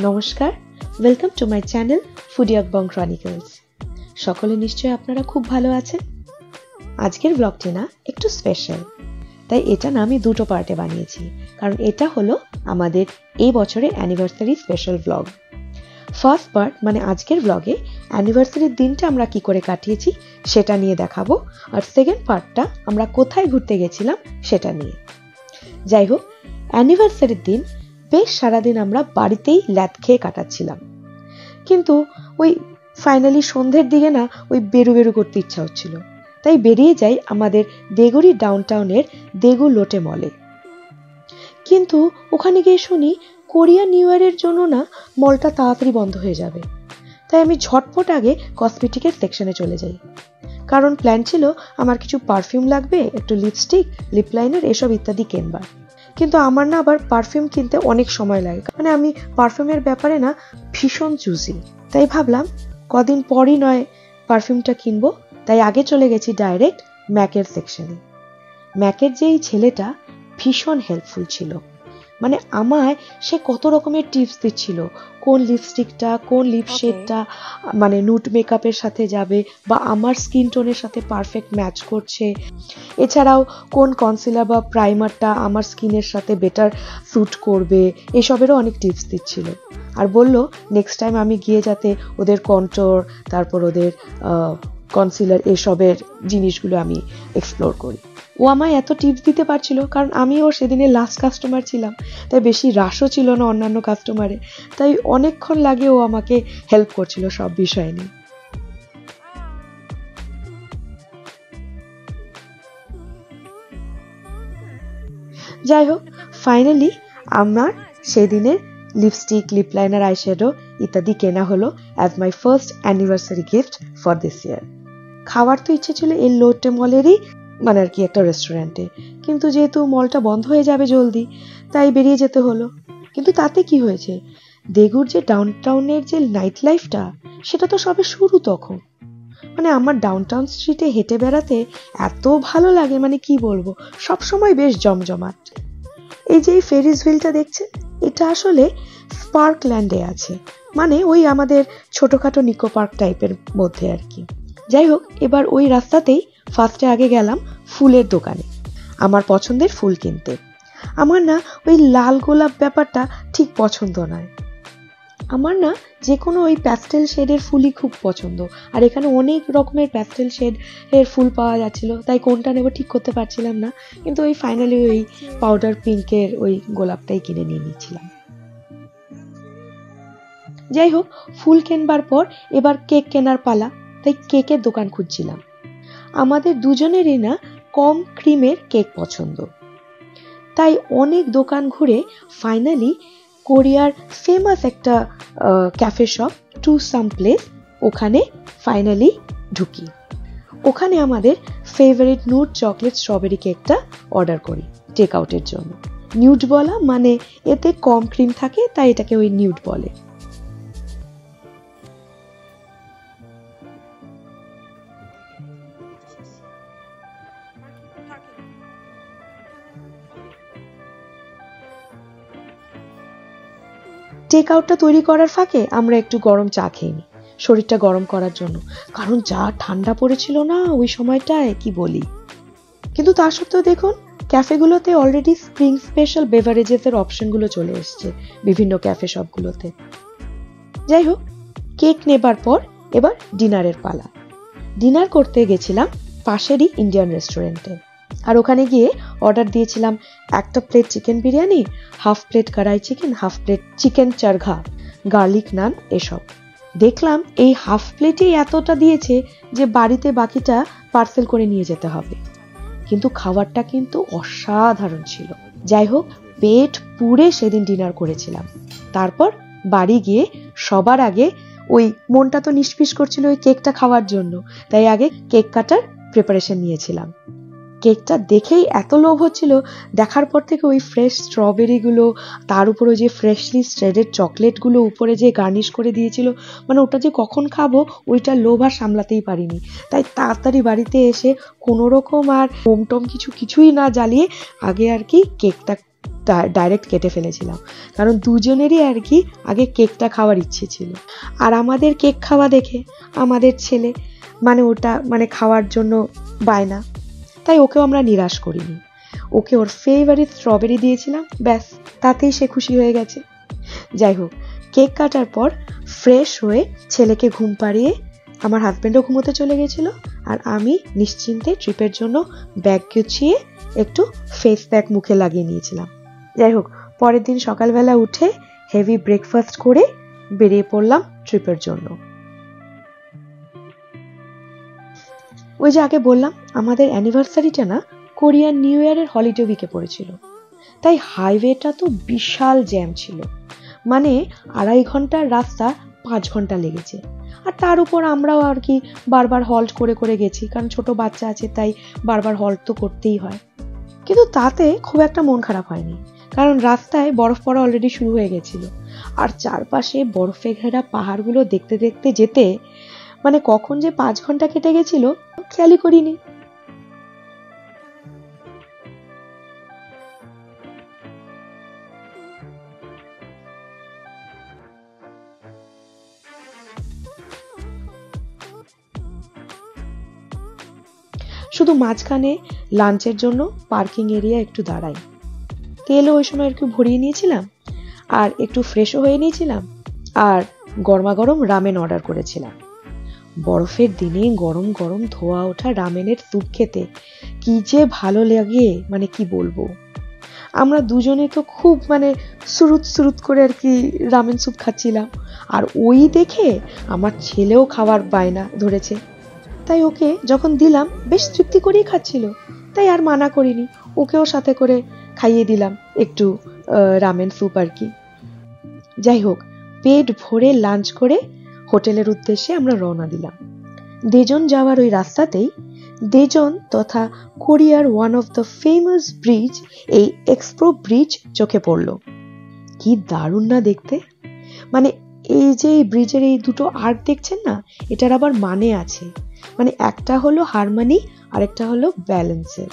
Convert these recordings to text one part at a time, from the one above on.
নমস্কার, welcome to my channel foodie আকবং chronicles. সকলে নিশ্চয়ই আপনারা খুব ভালো আছেন। আজকের ব্লগটি না একটু স্পেশাল, তাই এটা না আমি দুটো পার্টে বানিয়েছি, কারণ এটা হলো আমাদের এই বছরের anniversary special blog. First part মানে আজকের ব্লগে অ্যানিভার্সারির দিনটা আমরা কি করে কাটিয়েছি সেটা নিয়ে দেখাবো, আর সেকেন্ড পার্টটা আমরা কোথায় ঘুরতে গেছিলাম সেটা নিয়ে। যাই হোক, অ্যানিভার্সারির দিন বেশ সারাদিন আমরা বাড়িতেই ল্যাদ খেয়ে কাটাচ্ছিলাম, কিন্তু ওই ফাইনালি সন্ধ্যের দিকে না ওই বেরু করতে ইচ্ছা হচ্ছিল, তাই বেরিয়ে যাই আমাদের দেগুরি ডাউনটাউনের দেগু লোটে মলে। কিন্তু ওখানে গিয়ে শুনি কোরিয়ান নিউ ইয়ারের জন্য না মলটা তাড়াতাড়ি বন্ধ হয়ে যাবে, তাই আমি ঝটপট আগে কসমেটিকের সেকশনে চলে যাই, কারণ প্ল্যান ছিল আমার কিছু পারফিউম লাগবে, একটু লিপস্টিক, লিপ লাইনার এসব ইত্যাদি কিনবার। কিন্তু আমার না আবার পারফিউম কিনতে অনেক সময় লাগে, মানে আমি পারফিউমের ব্যাপারে না ভীষণ চুজি, তাই ভাবলাম কদিন পরই নয় পারফিউমটা কিনবো, তাই আগে চলে গেছি ডাইরেক্ট ম্যাকের সেকশনে। ম্যাকের যে এই ছেলেটা ভীষণ হেল্পফুল ছিল, মানে আমায় সে কত রকমের টিপস দিচ্ছিল, কোন লিপস্টিকটা কোন লিপ শেডটা মানে নুড মেকআপের সাথে যাবে বা আমার স্কিন টোনের সাথে পারফেক্ট ম্যাচ করছে, এছাড়াও কোন কনসিলার বা প্রাইমারটা আমার স্কিনের সাথে বেটার স্যুট করবে, এসবেরও অনেক টিপস দিচ্ছিল। আর বলল নেক্সট টাইম আমি গিয়ে যাতে ওদের কন্ট্যুর, তারপর ওদের কনসিলার এসবের জিনিসগুলো আমি এক্সপ্লোর করি। ও আমায় এত টিপস দিতে পারছিল কারণ আমি ওর সেদিনের লাস্ট কাস্টমার ছিলাম, তাই বেশি রাশও ছিল না অন্যান্য কাস্টমারে, তাই অনেকক্ষণ লাগে ও আমাকে হেল্প করছিল সব বিষয় নিয়ে। যাই হোক, ফাইনালি আমার সেদিনের লিপস্টিক, লিপ লাইনার, আইশ্যাডো ইত্যাদি কেনা হলো as my first anniversary gift for this ইয়ার। খাওয়ার তো ইচ্ছে ছিল এই লোটে মলেরই মানে আর কি একটা রেস্টুরেন্টে, কিন্তু যেহেতু মলটা বন্ধ হয়ে যাবে জলদি, তাই বেরিয়ে যেতে হলো। কিন্তু তাতে কি হয়েছে, দেগুর যে ডাউনটাউনের যে নাইট লাইফটা সেটা তো সবে শুরু তখন। মানে আমার ডাউনটাউন স্ট্রিটে হেঁটে বেড়াতে এত ভালো লাগে, মানে কি বলবো, সবসময় বেশ জমজমাট। এই যে এই ফেরিস হুইলটা দেখছেন, এটা আসলে স্পার্কল্যান্ডে আছে, মানে ওই আমাদের ছোটখাটো নিকো পার্ক টাইপের মধ্যে আর কি। যাই হোক, এবার ওই রাস্তাতেই ফার্স্টে আগে গেলাম ফুলের দোকানে আমার পছন্দের ফুল কিনতে। আমার না ওই লাল গোলাপ ব্যাপারটা ঠিক পছন্দ নয়, আমার না যে কোনো ওই প্যাস্টেল শেডের ফুলই খুব পছন্দ, আর এখানে অনেক রকমের প্যাস্টেল শেড এর ফুল পাওয়া যাচ্ছিল, তাই কোনটা নেব ঠিক করতে পারছিলাম না, কিন্তু ওই ফাইনালি ওই পাউডার পিঙ্কের ওই গোলাপটাই কিনে নিয়ে নিয়েছিলাম। যাই হোক, ফুল কেনবার পর এবার কেক কেনার পালা, তাই কেকের দোকান খুঁজছিলাম। আমাদের দুজনেরই না কম ক্রিমের কেক পছন্দ, তাই অনেক দোকান ঘুরে ফাইনালি কোরিয়ার ফেমাস একটা cafe shop Twosome place, ওখানে ফাইনালি ঢুকি। ওখানে আমাদের ফেভারিট নুড চকলেট স্ট্রবেরি কেকটা অর্ডার করি টেক আউটের জন্য। নিউড বলা মানে এতে কম ক্রিম থাকে, তাই এটাকে ওই নিউড বলে। টেক আউটটা তৈরি করার ফাঁকে আমরা একটু গরম চা খেয়ে নিই শরীরটা গরম করার জন্য, কারণ যা ঠান্ডা পড়েছিল না ওই সময়টায় কি বলি। কিন্তু তা সত্ত্বেও দেখুন ক্যাফেগুলোতে অলরেডি স্প্রিং স্পেশাল বেভারেজেসের অপশনগুলো চলে এসছে বিভিন্ন ক্যাফে শপগুলোতে। যাই হোক, কেক নেবার পর এবার ডিনারের পালা। ডিনার করতে গেছিলাম পাশেরই ইন্ডিয়ান রেস্টুরেন্টে, আর ওখানে গিয়ে অর্ডার দিয়েছিলাম একটা plate chicken biryani, half plate kadai chicken, half plate chicken chargha, garlic naan এসব। দেখলাম এই হাফ প্লেটেই এতটা দিয়েছে যে বাড়িতে বাকিটা পার্সেল করে নিয়ে যেতে হবে, কিন্তু খাবারটা কিন্তু অসাধারণ ছিল। যাই হোক, পেট পুড়ে সেদিন ডিনার করেছিলাম। তারপর বাড়ি গিয়ে সবার আগে ওই মনটা তো নিষ্পিস করছিল ওই কেকটা খাওয়ার জন্য, তাই আগে কেক কাটার প্রিপারেশন নিয়েছিলাম। কেকটা দেখেই এত লোভ হচ্ছিল, দেখার পর থেকে ওই ফ্রেশ স্ট্রবেরিগুলো, তার উপরে যে ফ্রেশলি শ্রেডেড চকলেটগুলো উপরে যে গার্নিশ করে দিয়েছিল, মানে ওটা যে কখন খাবো ওইটা লোভ আর সামলাতেই পারিনি, তাই তাড়াতাড়ি বাড়িতে এসে কোনো রকম আর মোমটম কিছুই না জ্বালিয়ে আগে আর কি কেকটা ডাইরেক্ট কেটে ফেলেছিলাম, কারণ দুজনেরই আর কি আগে কেকটা খাওয়ার ইচ্ছে ছিল। আর আমাদের কেক খাওয়া দেখে আমাদের ছেলে ওটা খাওয়ার জন্য বায়না, তাই ওকেও আমরা নিরাশ করিনি। ওকে ওর ফেভারিট স্ট্রবেরি দিয়েছিলাম, ব্যাস তাতেই সে খুশি হয়ে গেছে। যাই হোক, কেক কাটার পর ফ্রেশ হয়ে ছেলেকে ঘুম পাড়িয়ে আমার হাজব্যান্ডও ঘুমোতে চলে গেছিল, আর আমি নিশ্চিন্তে ট্রিপের জন্য ব্যাগ গুছিয়ে একটু ফেস প্যাক মুখে লাগিয়ে নিয়েছিলাম। যাই হোক, পরের দিন সকালবেলা উঠে হেভি ব্রেকফাস্ট করে বেরিয়ে পড়লাম ট্রিপের জন্য। ওই যে আগে বললাম, আমাদের অ্যানিভার্সারিটা না কোরিয়ান নিউ ইয়ারের হলিডে উইকে পড়েছিল, তাই হাইওয়েটা তো বিশাল জ্যাম ছিল। 2.5 ঘন্টার রাস্তা 5 ঘন্টা লেগেছে। আর তার উপর আমরাও আর কি বারবার হল্ট করে করে গেছি, কারণ ছোট বাচ্চা আছে, তাই বারবার হল্ট তো করতেই হয়। কিন্তু তাতে খুব একটা মন খারাপ হয়নি, কারণ রাস্তায় বরফ পড়া অলরেডি শুরু হয়ে গেছিল। আর চারপাশে বরফে ঘেরা পাহাড়গুলো দেখতে দেখতে যেতে কখন যে 5 ঘন্টা কেটে গেছিল খেয়ালই করিনি। শুধু মাঝখানে লাঞ্চের জন্য পার্কিং এরিয়া একটু দাঁড়াই, তেলও ওই সময় একটু ভরিয়ে নিয়েছিলাম, আর একটু ফ্রেশও হয়ে নিয়েছিলাম, আর গরমাগরম রামেন অর্ডার করেছিলাম। বরফের দিনে গরম গরম ধোয়া ওঠা রামেনের স্যুপ খেতে কি যে ভালো লাগে, কি বলবো। আমরা দুজনে তো খুব সুরুত সুরুত করে আর কি রামেন স্যুপ খাচ্ছিলাম, আর ওই দেখে আমার ছেলেও খাওয়ার বায়না ধরেছে, তাই ওকে যখন দিলাম বেশ তৃপ্তি করেই খাচ্ছিল, তাই আর মানা করিনি, ওকেও সাথে করে খাইয়ে দিলাম একটু রামেন স্যুপ আর কি। যাই হোক, পেট ভরে লাঞ্চ করে হোটেলের উদ্দেশ্যে আমরা রওনা দিলাম। দেজন যাওয়ার ওই রাস্তাতেই দেজন তথা কোরিয়ার one of the famous bridge, এই এক্সপ্রো ব্রিজ চোখে পড়ল। কি দারুণ না দেখতে! এই যে এই ব্রিজের এই দুটো আর্ক দেখছেন না, এটার আবার আছে। একটা হলো হারমনি, আরেকটা হলো ব্যালেন্সের।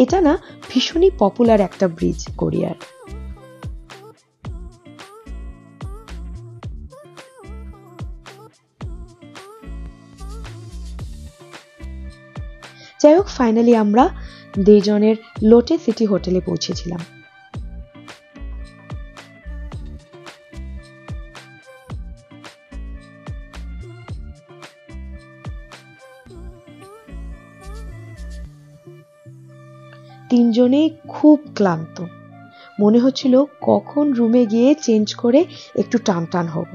এটা না ভীষণই পপুলার একটা ব্রিজ কোরিয়ার। যাই হোক, ফাইনালি আমরা দেজনের লোটে সিটি হোটেলে পৌঁছেছিলাম। তিনজনেই খুব ক্লান্ত, মনে হচ্ছিল কখন রুমে গিয়ে চেঞ্জ করে একটু টান টান হব।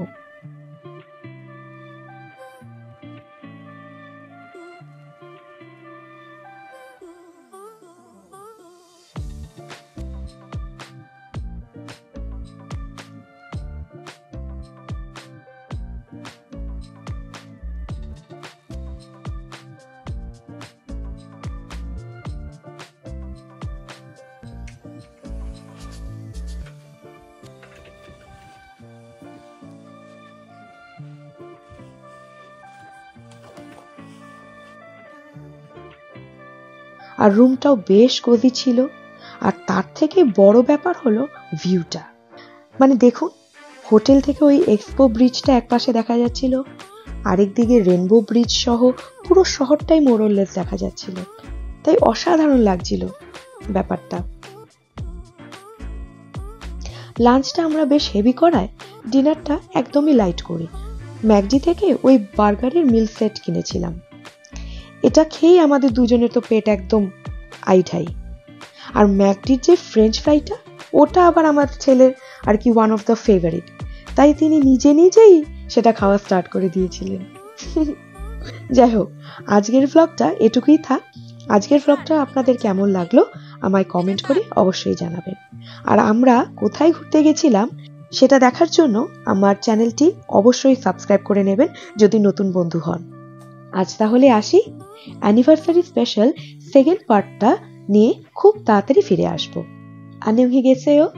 আর রুমটাও বেশ কোজি ছিল, আর তার থেকে বড় ব্যাপার হলো ভিউটা। দেখুন, হোটেল থেকে ওই এক্সপো ব্রিজটা একপাশে দেখা যাচ্ছিল, আরেকদিকে রেনবো ব্রিজ সহ পুরো শহরটাই মোরলেস দেখা যাচ্ছিল, তাই অসাধারণ লাগছিল ব্যাপারটা। লাঞ্চটা আমরা বেশ হেভি করায় ডিনারটা একদমই লাইট করি। ম্যাকডি থেকে ওই বার্গারের মিল সেট কিনেছিলাম, এটা খেয়ে আমাদের দুজনের তো পেট একদম আইঠাই। আর ম্যাকডির যে ফ্রেঞ্চ ফ্রাইটা, ওটা আবার আমার ছেলের আর কি ওয়ান অফ দ্য ফেভারিট, তাই তিনি নিজে নিজেই সেটা খাওয়া স্টার্ট করে দিয়েছিলেন। যাই হোক, আজকের ব্লগটা এটুকুই থাক। আজকের ব্লগটা আপনাদের কেমন লাগলো আমায় কমেন্ট করে অবশ্যই জানাবেন। আর আমরা কোথায় ঘুরতে গেছিলাম সেটা দেখার জন্য আমার চ্যানেলটি অবশ্যই সাবস্ক্রাইব করে নেবেন যদি নতুন বন্ধু হন। আজ তাহলে আসি, অ্যানিভার্সারি স্পেশাল সেকেন্ড পার্টটা নিয়ে খুব তাড়াতাড়ি ফিরে আসবো। 안녕히 계세요.